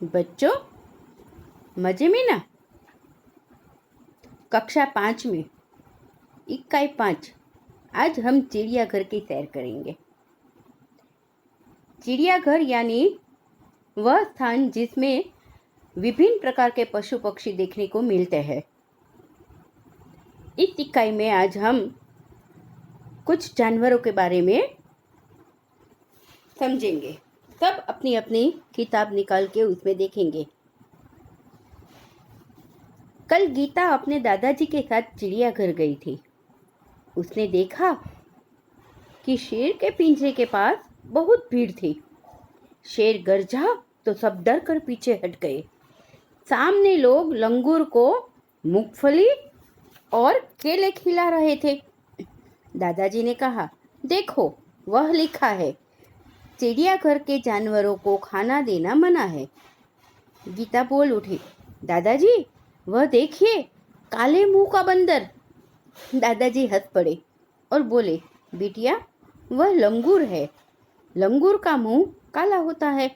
बच्चों, मजे में ना। कक्षा 5 में इकाई 5। आज हम चिड़ियाघर की सैर करेंगे। चिड़ियाघर यानी वह स्थान जिसमें विभिन्न प्रकार के पशु पक्षी देखने को मिलते हैं। इस इकाई में आज हम कुछ जानवरों के बारे में समझेंगे। सब अपनी अपनी किताब निकाल के उसमें देखेंगे। कल गीता अपने दादाजी के साथ चिड़ियाघर गई थी। उसने देखा कि शेर के पिंजरे के पास बहुत भीड़ थी। शेर गरजा तो सब डर कर पीछे हट गए। सामने लोग लंगूर को मूंगफली और केले खिला रहे थे। दादाजी ने कहा, देखो, वह लिखा है, चिड़ियाघर के जानवरों को खाना देना मना है। गीता बोल उठी, दादाजी, वह देखिए, काले मुंह का बंदर। दादाजी हंस पड़े और बोले, बिटिया, वह लंगूर है। लंगूर का मुंह काला होता है।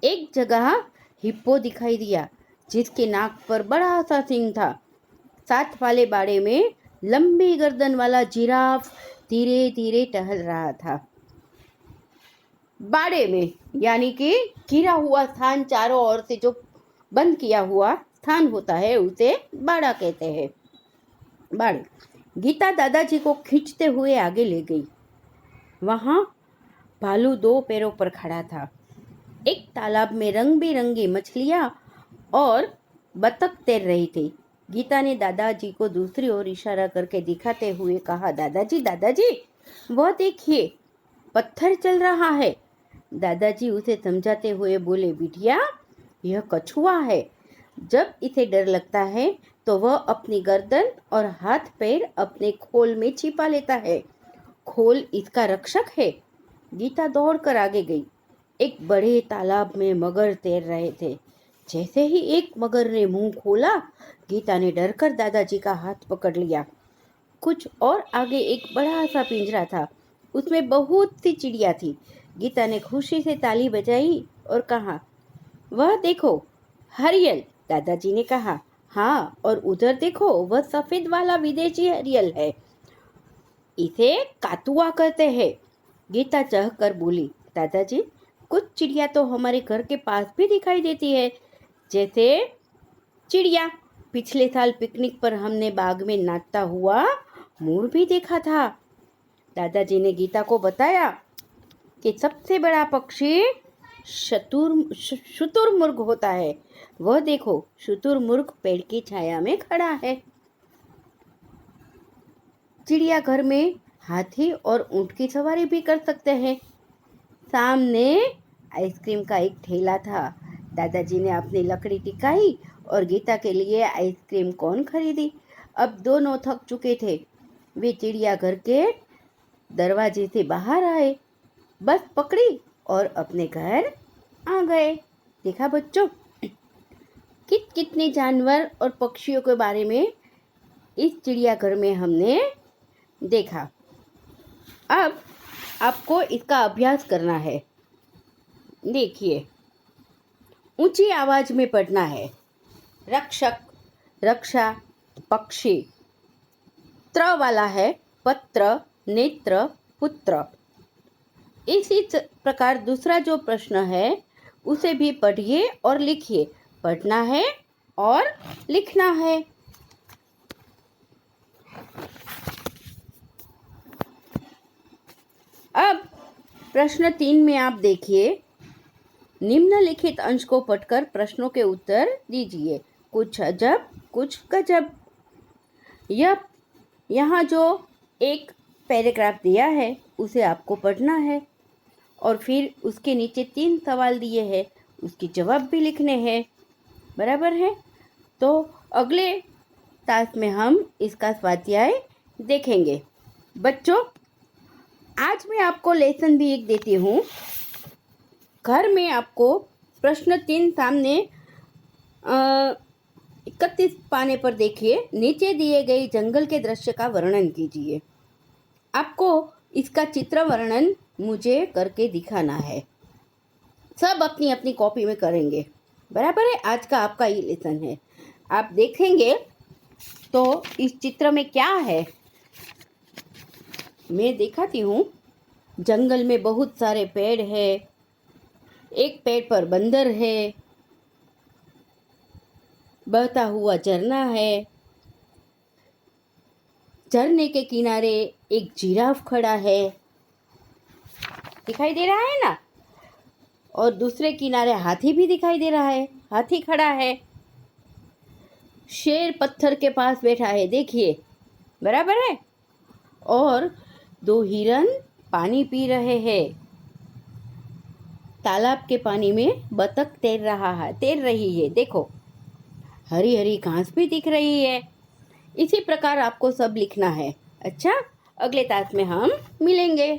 एक जगह हिप्पो दिखाई दिया, जिसके नाक पर बड़ा सा सींग था। साथ वाले बाड़े में लंबी गर्दन वाला जिराफ धीरे धीरे टहल रहा था। बाड़े में यानी कि घिरा हुआ स्थान, चारों ओर से जो बंद किया हुआ स्थान होता है, उसे बाड़ा कहते हैं। बाड़े। गीता दादाजी को खींचते हुए आगे ले गई। वहां भालू 2 पैरों पर खड़ा था। एक तालाब में रंग बिरंगी मछलियां और बतख तैर रही थी। गीता ने दादाजी को दूसरी ओर इशारा करके दिखाते हुए कहा, दादाजी, दादाजी, वह देखिए, पत्थर चल रहा है। दादाजी उसे समझाते हुए बोले, बिटिया, यह कछुआ है। जब इसे डर लगता है तो वह अपनी गर्दन और हाथ पैर अपने खोल में छिपा लेता है। खोल इसका रक्षक है। गीता दौड़कर आगे गई। एक बड़े तालाब में मगर तैर रहे थे। जैसे ही एक मगर ने मुंह खोला, गीता ने डरकर दादाजी का हाथ पकड़ लिया। कुछ और आगे एक बड़ा सा पिंजरा था। उसमें बहुत सी चिड़िया थी। गीता ने खुशी से ताली बजाई और कहा, वह देखो, हरियल। दादाजी ने कहा, हाँ, और उधर देखो, वह सफेद वाला विदेशी हरियल है। इसे कातुआ कहते हैं। गीता चहकर बोली, दादाजी, कुछ चिड़िया तो हमारे घर के पास भी दिखाई देती है। जैसे चिड़िया, पिछले साल पिकनिक पर हमने बाग में नाचता हुआ मोर भी देखा था। दादाजी ने गीता को बताया कि सबसे बड़ा पक्षी शुतुरमुर्ग होता है। वह देखो, शुतुरमुर्ग पेड़ की छाया में खड़ा है। चिड़ियाघर में हाथी और ऊंट की सवारी भी कर सकते हैं। सामने आइसक्रीम का एक ठेला था। दादाजी ने अपनी लकड़ी टिकाई और गीता के लिए आइसक्रीम कोन खरीदी। अब दोनों थक चुके थे। वे चिड़ियाघर के दरवाजे से बाहर आए, बस पकड़ी और अपने घर आ गए। देखा बच्चों, कितने जानवर और पक्षियों के बारे में इस चिड़ियाघर में हमने देखा। अब आपको इसका अभ्यास करना है। देखिए, ऊंची आवाज में पढ़ना है। रक्षक, रक्षा, पक्षी। त्र वाला है पत्र, नेत्र, पुत्र। इसी प्रकार दूसरा जो प्रश्न है उसे भी पढ़िए और लिखिए। पढ़ना है और लिखना है। अब प्रश्न 3 में आप देखिए, निम्नलिखित अंश को पढ़कर प्रश्नों के उत्तर दीजिए। कुछ अजब, कुछ गजब। यहाँ जो एक पैराग्राफ दिया है उसे आपको पढ़ना है और फिर उसके नीचे 3 सवाल दिए हैं, उसके जवाब भी लिखने हैं। बराबर है? तो अगले टास्क में हम इसका स्वाध्याय देखेंगे। बच्चों, आज मैं आपको लेसन भी एक देती हूँ। घर में आपको प्रश्न 3 सामने 31 पाने पर देखिए। नीचे दिए गए जंगल के दृश्य का वर्णन कीजिए। आपको इसका चित्र वर्णन मुझे करके दिखाना है। सब अपनी अपनी कॉपी में करेंगे। बराबर है? आज का आपका ये लेसन है। आप देखेंगे तो इस चित्र में क्या है, मैं दिखाती हूँ। जंगल में बहुत सारे पेड़ है, एक पेड़ पर बंदर है, बहता हुआ झरना है, झरने के किनारे एक जिराफ खड़ा है, दिखाई दे रहा है ना, और दूसरे किनारे हाथी भी दिखाई दे रहा है, हाथी खड़ा है, शेर पत्थर के पास बैठा है, देखिए, बराबर है। और 2 हिरन पानी पी रहे हैं, तालाब के पानी में बतख तैर रही है, देखो, हरी हरी घास भी दिख रही है। इसी प्रकार आपको सब लिखना है। अच्छा, अगले तास में हम मिलेंगे।